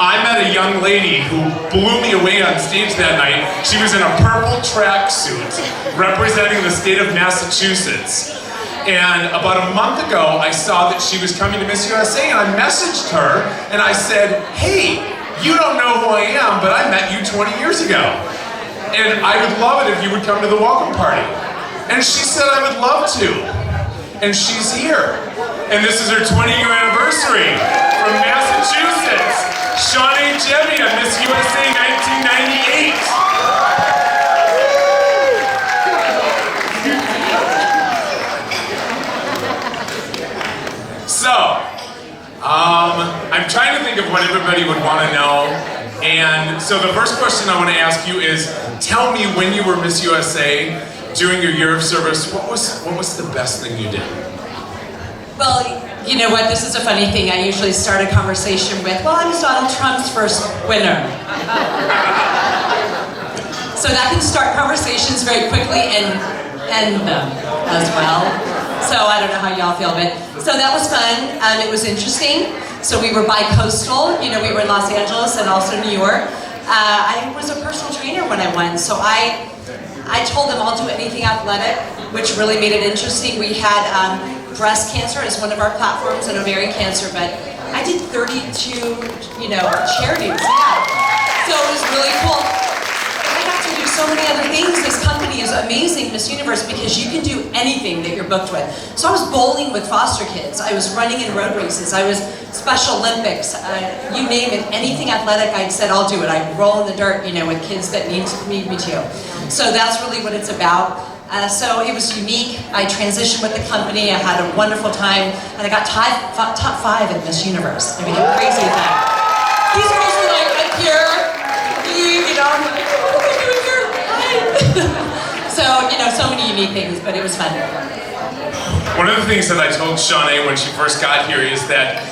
I met a young lady who blew me away on stage that night. She was in a purple tracksuit representing the state of Massachusetts. And about a month ago, I saw that she was coming to Miss USA, and I messaged her, and I said, hey, you don't know who I am, but I met you 20 years ago. And I would love it if you would come to the welcome party. And she said I would love to. And she's here. And this is her 20-year anniversary from Massachusetts. Shawnae Jebbia, Miss USA 1998. So, I'm trying to think of what everybody would want to know. And so the first question I want to ask you is, tell me when you were Miss USA during your year of service, what was the best thing you did? Well, you know what, this is a funny thing. I usually start a conversation with, well, I was Donald Trump's first winner. So that can start conversations very quickly and end them as well. So I don't know how y'all feel, but so that was fun. It was interesting. So we were bi-coastal, you know, we were in Los Angeles and also New York. I was a personal trainer when I won, so I told them I'll do anything athletic, which really made it interesting. We had breast cancer as one of our platforms and ovarian cancer, but I did 32, you know, charities, yeah. So it was really cool. I got to do so many other things. This company is amazing, Miss Universe, because you can do anything that you're booked with. So I was bowling with foster kids. I was running in road races. I was Special Olympics. You name it, anything athletic, I said I'll do it. I roll in the dirt, you know, with kids that need me to. So that's really what it's about. So it was unique. I transitioned with the company. I had a wonderful time, and I got top 5 at Miss Universe. I mean, how crazy is that? These girls were like, I'm here. You know, I'm like, what am I doing here? Hi. So, you know, so many unique things, but it was fun. One of the things that I told Shawnae when she first got here is that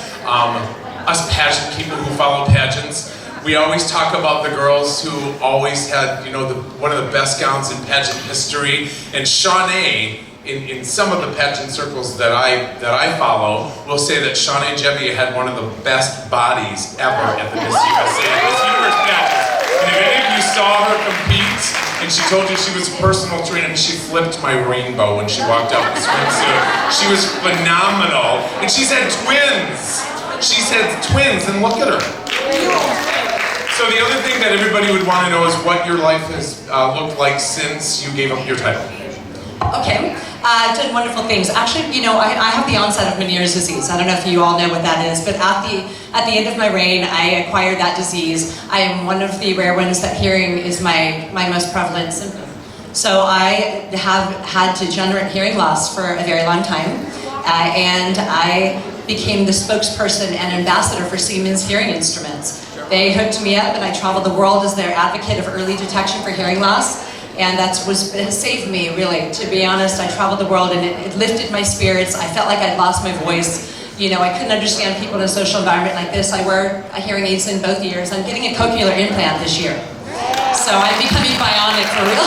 us pageant people who follow pageants, we always talk about the girls who always had, you know, one of the best gowns in pageant history. And Shawnae, in some of the pageant circles that I follow, will say that Shawnae Jebbia had one of the best bodies ever at the Miss USA and Miss Universe pageant. And if any of you saw her compete, and she told you she was a personal trainer, and she flipped my rainbow when she walked out in the swimsuit. She was phenomenal. And she's had twins. She's had twins, and look at her. So the other thing that everybody would want to know is what your life has looked like since you gave up your title. Okay, I've done wonderful things. Actually, you know, I have the onset of Meniere's disease. I don't know if you all know what that is, but at the end of my reign, I acquired that disease. I am one of the rare ones that hearing is my most prevalent symptom. So I have had degenerate hearing loss for a very long time, and I became the spokesperson and ambassador for Siemens hearing instruments. They hooked me up, and I traveled the world as their advocate of early detection for hearing loss. And it has saved me, really. To be honest, I traveled the world, and it lifted my spirits. I felt like I'd lost my voice. You know, I couldn't understand people in a social environment like this. I wear a hearing aids in both ears. I'm getting a cochlear implant this year. So I'm becoming bionic for real.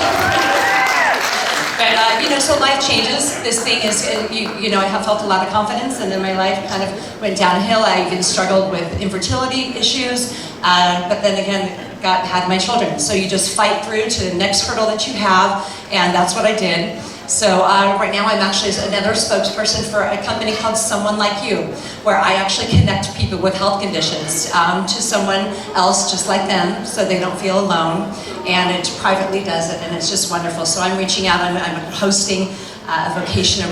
But, you know, so life changes. This thing is, you know, I have felt a lot of confidence, and then my life kind of went downhill. I even struggled with infertility issues, but then again, had my children. So you just fight through to the next hurdle that you have, and that's what I did. So right now I'm actually another spokesperson for a company called Someone Like You, where I actually connect people with health conditions to someone else just like them, so they don't feel alone, and it privately does it, and it's just wonderful. So I'm reaching out, I'm hosting a vocational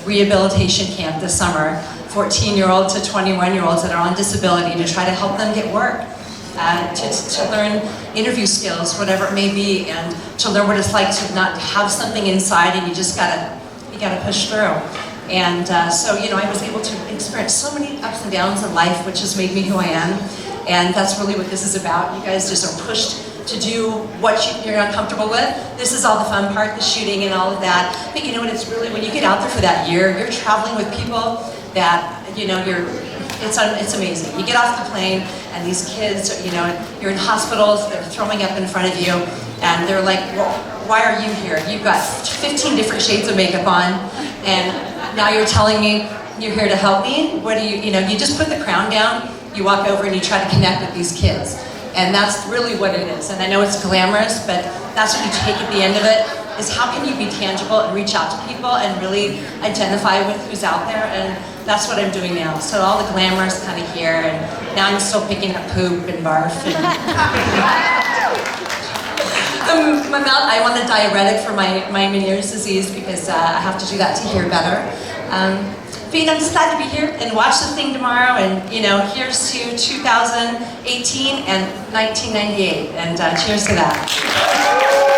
rehabilitation camp this summer, 14-year-olds to 21-year-olds that are on disability, to try to help them get work. To learn interview skills, whatever it may be, and to learn what it's like to not have something inside, and you gotta push through. And so, you know, I was able to experience so many ups and downs in life, which has made me who I am. And that's really what this is about. You guys just are pushed to do what you're uncomfortable with. This is all the fun part, the shooting and all of that. But you know what? It's really, when you get out there for that year, you're traveling with people that, you know, it's amazing. You get off the plane, and these kids, you know, you're in hospitals, they're throwing up in front of you, and they're like, well, why are you here? You've got 15 different shades of makeup on, and now you're telling me you're here to help me? What do you know, you just put the crown down, you walk over and you try to connect with these kids. And that's really what it is. And I know it's glamorous, but that's what you take at the end of it, is how can you be tangible and reach out to people and really identify with who's out there, and that's what I'm doing now. So all the glamour is kind of here, and now I'm still picking up poop and barf. And my mouth, I want a diuretic for my Meniere's disease because I have to do that to hear better. But I'm just glad to be here and watch the thing tomorrow, and here's to 2018 and 1998, and cheers to that.